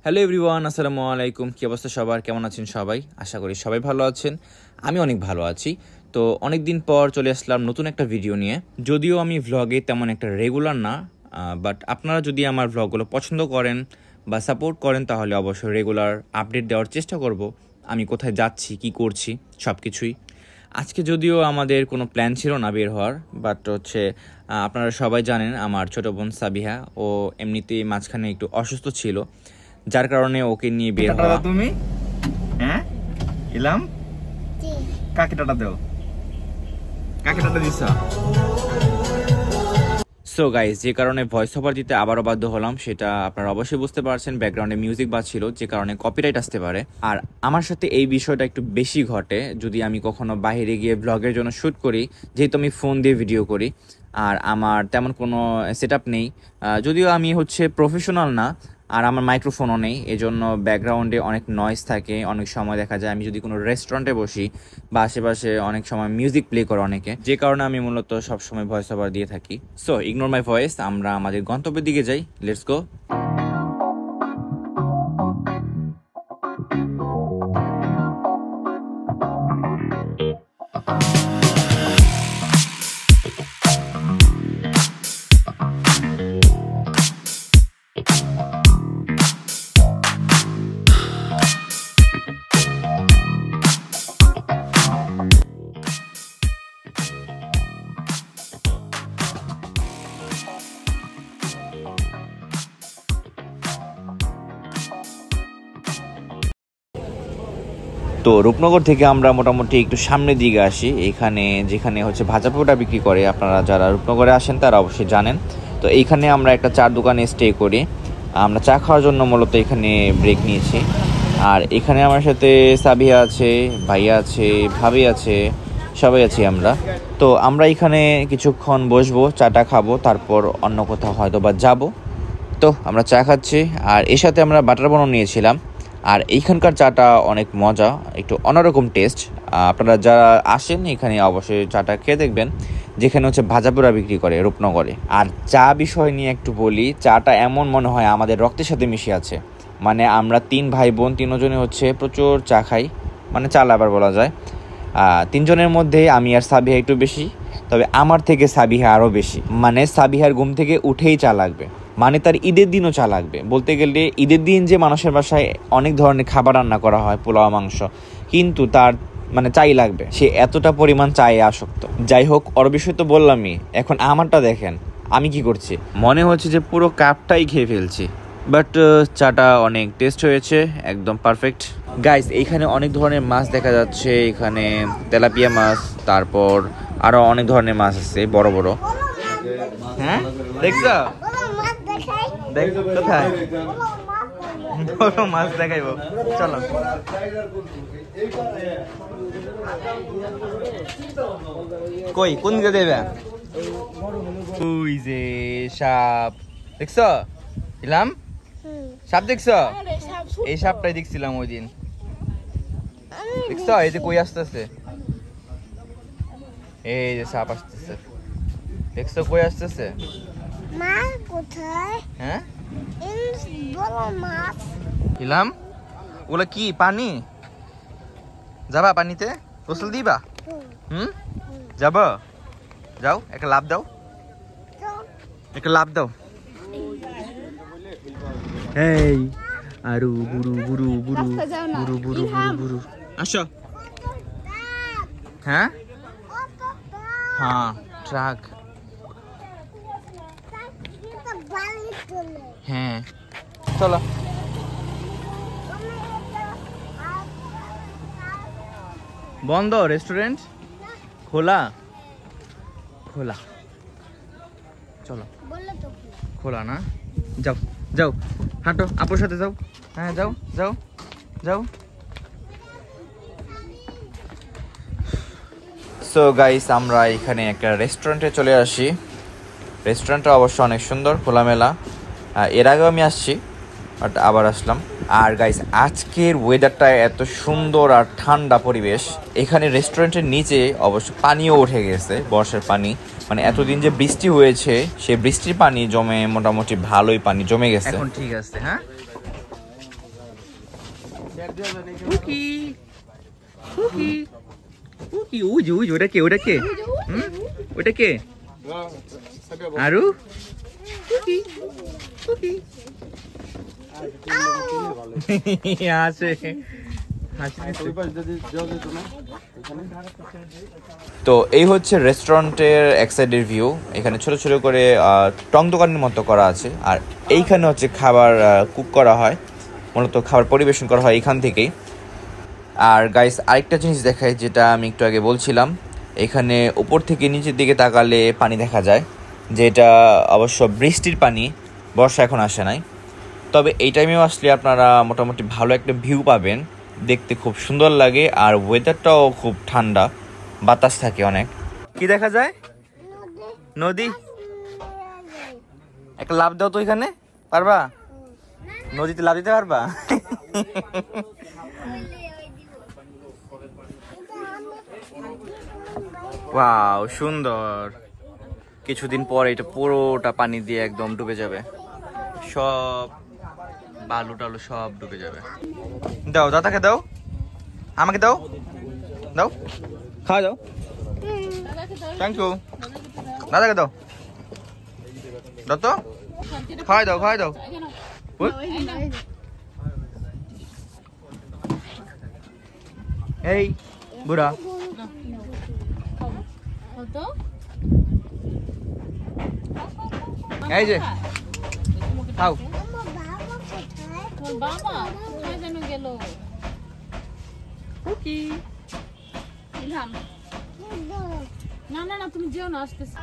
Hello everyone, আসসালামু আলাইকুম। কী অবস্থা সবার? কেমন আছেন সবাই? আশা করি সবাই ভালো আছেন। আমি অনেক ভালো আছি। তো অনেক দিন পর চলে আসলাম নতুন একটা ভিডিও নিয়ে। যদিও আমি ভ্লগে তেমন একটা রেগুলার না, বাট আপনারা যদি আমার ভ্লগগুলো পছন্দ করেন বা সাপোর্ট করেন তাহলে অবশ্যই রেগুলার আপডেট দেওয়ার চেষ্টা করব। আমি কোথায় যাচ্ছি, কি করছি, সব কিছুই। আজকে যদিও আমাদের কোনো প্ল্যান ছিল না বের হওয়ার, বাট আপনারা সবাই জানেন আমার ছোটো বোন সাবিহা ও এমনিতেই মাঝখানে একটু অসুস্থ ছিল, যার কারণে ওকে নিয়ে বের হওয়া। তুমি হ্যাঁ ইলাম কাকে টাটা দাও, কাকে টাটা দিছো? সো গাইস, যে কারণে ভয়েস ওভার দিতে আবারও বাধ্য হলাম সেটা আপনারা অবশ্যই বুঝতে পারছেন। ব্যাকগ্রাউন্ডে মিউজিক বাজছিল, যে কারণে কপিরাইট আসতে পারে। আর আমার সাথে এই বিষয়টা একটু বেশি ঘটে যদি আমি কখনো বাইরে গিয়ে ব্লগের জন্য শ্যুট করি, যেহেতু আমি ফোন দিয়ে ভিডিও করি আর আমার তেমন কোনো সেট আপ নেই। যদিও আমি প্রফেশনাল না আর আমার মাইক্রোফোনও নেই, এজন্য ব্যাকগ্রাউন্ডে অনেক নয়েজ থাকে। অনেক সময় দেখা যায় আমি যদি কোনো রেস্টুরেন্টে বসি বা আশেপাশে অনেক সময় মিউজিক প্লে করে অনেকে, যে কারণে আমি মূলত সবসময় ভয়েস ওভার দিয়ে থাকি। সো ইগনোর মাই ভয়েস, আমরা আমাদের গন্তব্যের দিকে যাই। Let's go. তো রূপনগর থেকে আমরা মোটামুটি একটু সামনের দিকে আসি, এখানে যেখানে ভাজাপোড়া বিক্রি করে। আপনারা যারা রূপনগরে আসেন তারা অবশ্যই জানেন। তো এইখানে আমরা একটা চার দোকানে স্টে করি। আমরা চা খাওয়ার জন্য মূলত এখানে ব্রেক নিয়েছি। আর এখানে আমার সাথে সাবিয়া আছে, ভাইয়া আছে, ভাবি আছে, সবাই আছি আমরা। তো আমরা এখানে কিছুক্ষণ বসবো, চাটা খাবো, তারপর অন্য কোথাও হয়তো বা যাবো। তো আমরা চা খাচ্ছি আর এর সাথে আমরা বাটার বনও নিয়েছিলাম। আর এইখানকার চাটা অনেক মজা, একটু অন্যরকম টেস্ট। আপনারা যারা আসেন এখানে অবশ্যই চাটা খেয়ে দেখবেন, যেখানে ভাজাপোড়া বিক্রি করে রূপনগরে। আর চা বিষয় নিয়ে একটু বলি, চাটা এমন মনে হয় আমাদের রক্তের সাথে মিশে আছে। মানে আমরা তিন ভাই বোন, তিনজনে প্রচুর চা খাই, মানে চা লাভার বলা যায়। তিনজনের মধ্যে আমি আর সাবিহা একটু বেশি, তবে আমার থেকে সাবিহা আরও বেশি। মানে সাবিহার ঘুম থেকে উঠেই চা লাগবে, মানে তার ঈদের দিনও চা লাগবে। বলতে গেলে ঈদের দিন যে মানুষের বাসায় অনেক ধরনের খাবার রান্না করা হয়, পোলাও, মাংস, কিন্তু তার মানে চাই লাগবে, সে এতটা পরিমাণ চায়ে আসক্ত। যাই হোক, ওর বিষয় তো বললামই, এখন আমারটা দেখেন আমি কি করছি। মনে হচ্ছে যে পুরো কাপটাই খেয়ে ফেলছি, বাট চাটা অনেক টেস্ট হয়েছে, একদম পারফেক্ট। গাইস, এইখানে অনেক ধরনের মাছ দেখা যাচ্ছে। এখানে তেলাপিয়া মাছ, তারপর আরো অনেক ধরনের মাছ আছে, বড় বড়। হ্যাঁ দেখছো? কোথায় বড় মাছ দেখাইবো? চলো। কই কোন দিকে দেবে? ওই যে সাপ দেখছো? ইলাম সাপ দেখছো? এই সাপটাই দেখছিলাম ওই দিন। দেখছো এই যে কই আসতেছে, এই যে সাপ আসতেছে, দেখছো কই আসতেছে? মাছ কোথায়? হ্যাঁ বড় মাছ। ইলাম ওগুলা কি পানি? যাবা পানিতে গোসল দিবা? যাবা? যাও, একটা লাভ দাও, একটা লাভ দাও। এই আরু বুরু বুরু বুরু বুরু বুরু বুরু বুরু আসো। হ্যাঁ হ্যাঁ ট্রাক, হ্যাঁ চলো। বন্ধ রেস্টুরেন্ট? খোলা? খোলা, চলো। খোলা না? যাও যাও, হাঁটো, আপুর সাথে যাও। হ্যাঁ যাও যাও যাও। সো গাইস, আমরা এখানে একটা রেস্টুরেন্টে চলে আসি। রেস্টুরেন্টটা অবশ্য অনেক সুন্দর, খোলামেলা। এর আগেও আমি আসছি, বাট আবার আসলাম। আর গাইস, আজকের ওয়েদারটা এত সুন্দর আর ঠান্ডা পরিবেশ। এখানে রেস্টুরেন্টের নিচে অবশ্য পানিও উঠে গেছে, বর্ষার পানি। মানে এতদিন যে বৃষ্টি হয়েছে, সে বৃষ্টির পানি জমে মোটামুটি ভালোই পানি জমে গেছে। এখন ঠিক আছে। হ্যাঁ কুকি কুকি কুকি উজ উজ ওটা কে ওটা কে ওটা কে আরু কুকি কুকি আছে তো এই হচ্ছে রেস্টুরেন্টের এক সাইডের ভিউ। এখানে ছোট ছোট করে টং দোকানের মতো করা আছে, আর এইখানে হচ্ছে খাবার কুক করা হয়, মূলত খাবার পরিবেশন করা হয় এখান থেকেই। আর গাইস আরেকটা জিনিস দেখায়, যেটা আমি একটু আগে বলছিলাম, এখানে উপর থেকে নিচের দিকে তাকালে পানি দেখা যায়, যেটা অবশ্য বৃষ্টির পানি, বর্ষা এখন আসে নাই। তবে এই টাইমেও আসলে আপনারা মোটামুটি ভালো একটা ভিউ পাবেন, দেখতে খুব সুন্দর লাগে, আর ওয়েদারটাও খুব ঠান্ডা, বাতাস থাকে অনেক। কি দেখা যায়? নদী। একটা লাফ দাও তো, এখানে পারবা? নদীতে লাফ দিতে পারবা? ওয়াও, সুন্দর। কিছুদিন পর এটা পুরোটা পানি দিয়ে একদম ডুবে যাবে, সব বালু টালু সব ডুবে যাবে। দাও দাদাকে দাও, আমাকে দাও, দাও খাওয়া দাও। Thank you. দাদাকে দাও, দাও তো, খাওয়াই দাও, খাওয়াই দাও। এই বুড়া, এই যে খাও। বাবা কোথায় যেন গেল? কুকি ইলহাম, না না না তুমি যেও না, আসতেছে।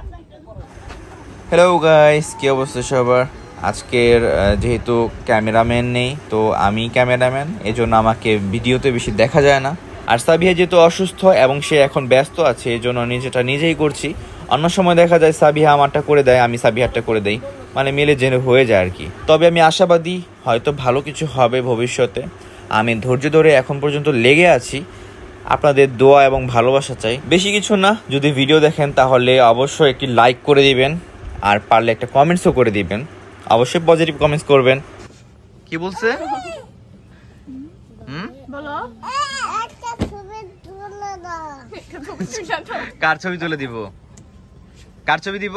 হ্যালো গাইস, কি অবস্থা সবার? আজকের যেহেতু ক্যামেরাম্যান নেই, তো আমি ক্যামেরাম্যান, এই জন্য আমাকে ভিডিওতে বেশি দেখা যায় না। আর সাবিহা যেহেতু অসুস্থ এবং সে এখন ব্যস্ত আছে, এই জন্য নিজেটা নিজেই করছি। অন্য সময় দেখা যায় সাবিহা আমারটা করে দেয়, আমি সাবিহারটা করে দেই, মানে মিলে জেনে হয়ে যায় আর কি। তবে আমি আশাবাদী হয়তো ভালো কিছু হবে ভবিষ্যতে। আমি ধৈর্য ধরে এখন পর্যন্ত লেগে আছি, আপনাদের দোয়া এবং ভালোবাসা চাই। বেশি কিছু না, যদি ভিডিও দেখেন তাহলে অবশ্যই একটি লাইক করে দিবেন, আর পারলে একটা কমেন্টসও করে দিবেন, অবশ্যই পজিটিভ কমেন্টস করবেন। কি বলছে? বলো একটা ছবি তুলে দাও। কার ছবি তুলে দিব? কার ছবি দিব?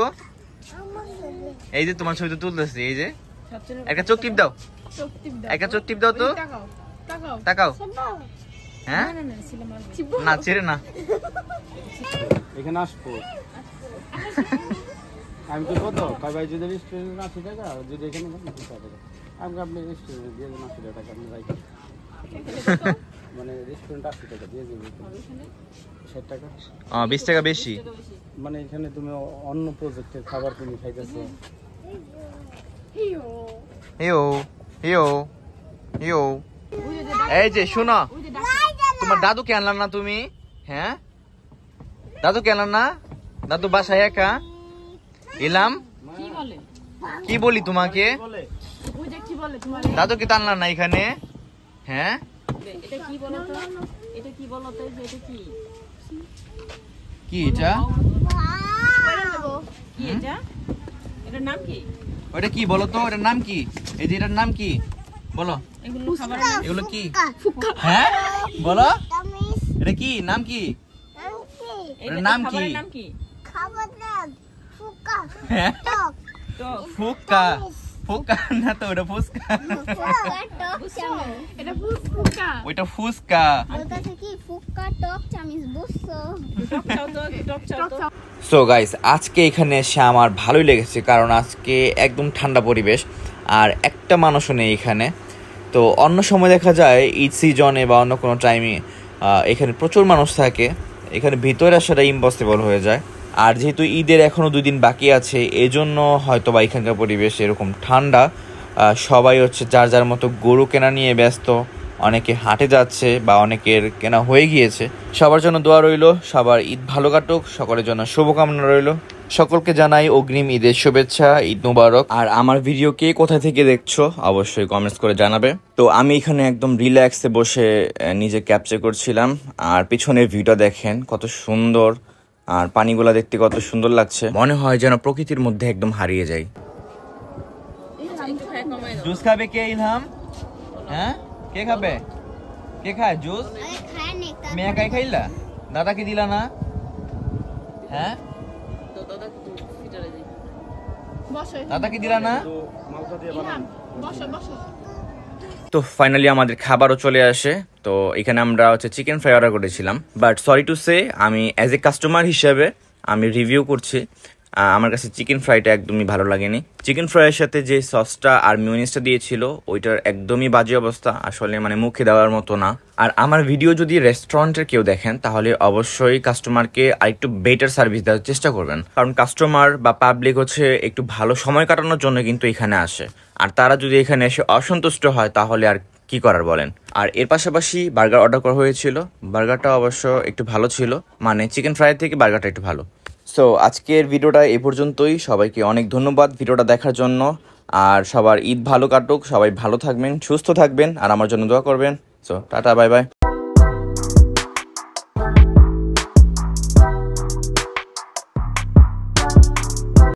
আমার ছবি। এই যে তোমার ছবি তো তুলতেছি, এই যে একটা চোখ টিপ দাও, একটা চোখ টিপ দাও তো, তাকাও তাকাও তাকাও। দাও। হ্যাঁ না না ছিল মার না, ছেড়ে না। এখানে আসবো আমি তো কত কয় ভাই, যদি রেস্টুরেন্ট 80 টাকা, যদি এখানে 80 টাকা, আমি আপনি রেস্টুরেন্ট দিয়ে দেন 80 টাকা, আপনি রাখেন, মানে রেস্টুরেন্ট 80 টাকা দিয়ে দেবেন, 60 টাকা 20 টাকা বেশি। মানে এখানে তুমি অন্য প্রজেক্টের খাবার তুমি খাইতেছো। ইয়ো ইয়ো ইয়ো, এই যে শোনো, তোমার দাদুকে আনলাম না তুমি? হ্যাঁ, দাদুকে আনলাম না? দাদু বাসায় একা। এলাম, কি বলে? কি বলি তোমাকে? ওই যে কি বলে তোমার? দাদুকে তো আনলাম না এখানে। হ্যাঁ, এটা কি বলো তো? এটা কি বলো তো? এটা কি? কি এটা? কি এটা? এটার নাম কি? ওটা কি বলো তো? এটার নাম কি? এই যে এটার নাম কি বলো? এগুলো খাবার এগুলো কি? হ্যাঁ বলো, তামিজ এটা কি নাম কি? আনকি এটার নাম কি? খাবারের নাম কি? খাবার দাও। ফুকা হ্যাঁ, টক তো ফুকা। ফুকা না তো, ওটা ফুচকা। ফুকা টক চামিজ। এটা ফুকা। ওইটা ফুচকা। বলতেছে কি ফুকা টক চামিজ বুঝছো? টক চাও তো, টক চাও তো। সো গাইস, আজকে এখানে এসে আমার ভালোই লেগেছে, কারণ আজকে একদম ঠান্ডা পরিবেশ, আর একটা মানুষও নেই এখানে। তো অন্য সময় দেখা যায় ঈদ সিজনে বা অন্য কোনো টাইমে এখানে প্রচুর মানুষ থাকে, এখানে ভিতরে আসাটা ইম্পসিবল হয়ে যায়। আর যেহেতু ঈদের এখনও 2 দিন বাকি আছে, এজন্য হয়তো বা এখানকার পরিবেশ এরকম ঠান্ডা। সবাই হচ্ছে যার যার মতো গরু কেনা নিয়ে ব্যস্ত, অনেকে হাটে যাচ্ছে বা অনেকের কেনা হয়ে গিয়েছে। সবার জন্য দোয়া রইল, সবার ঈদ ভালো কাটুক, সকলের জন্য শুভকামনা রইল। সকলকে জানাই অগ্রিম ঈদের শুভেচ্ছা, ঈদ মুবারক। আর আমার ভিডিও কে কোথা থেকে দেখছো অবশ্যই কমেন্টস করে জানাবে। তো আমি এখানে একদম রিল্যাক্সে বসে নিজে ক্যাপচার করছিলাম, আর পিছনের ভিউটা দেখেন কত সুন্দর, আর পানিগুলা দেখতে কত সুন্দর লাগছে, মনে হয় যেন প্রকৃতির মধ্যে একদম হারিয়ে যাই। একটু খাই কমাই দাও। জুস খাবে কে? ইলহাম? হ্যাঁ, কে খাবে? কে খায় জুস আরে খায় নে তা মেয়ে একাই খাইলা দাদাকে দিলা না হ্যাঁ তো দাদা ফিটারে দিই বসো দাদাকে দিলা না তো মালটা দিয়ে বানান বসো বসো তো ফাইনালি আমাদের খাবারও চলে আসে তো এখানে আমরা হচ্ছে চিকেন ফ্রাই অর্ডার করেছিলাম বাট সরি টু সে আমি অ্যাজ এ কাস্টমার হিসেবে আমি রিভিউ করছি আমার কাছে চিকেন ফ্রাইটা একদমই ভালো লাগেনি চিকেন ফ্রাইয়ের সাথে যে সসটা আর মিউনিসটা দিয়েছিল ওইটার একদমই বাজে অবস্থা আসলে মানে মুখে দেওয়ার মতো না আর আমার ভিডিও যদি রেস্টুরেন্টের কেউ দেখেন তাহলে অবশ্যই কাস্টমারকে আরেকটু বেটার সার্ভিস দেওয়ার চেষ্টা করবেন কারণ কাস্টমার বা পাবলিক হচ্ছে একটু ভালো সময় কাটানোর জন্য কিন্তু এখানে আসে আর তারা যদি এখানে এসে অসন্তুষ্ট হয় তাহলে আর কি করার বলেন আর এর পাশাপাশি বার্গার অর্ডার করা হয়েছিল বার্গারটা অবশ্য একটু ভালো ছিল মানে চিকেন ফ্রাই থেকে বার্গারটা একটু ভালো সো আজকের ভিডিওটা এ পর্যন্তই সবাইকে অনেক ধন্যবাদ ভিডিওটা দেখার জন্য আর সবার ঈদ ভালো কাটুক সবাই ভালো থাকবেন সুস্থ থাকবেন আর আমার জন্য দোয়া করবেন সো টাটা বাই বাই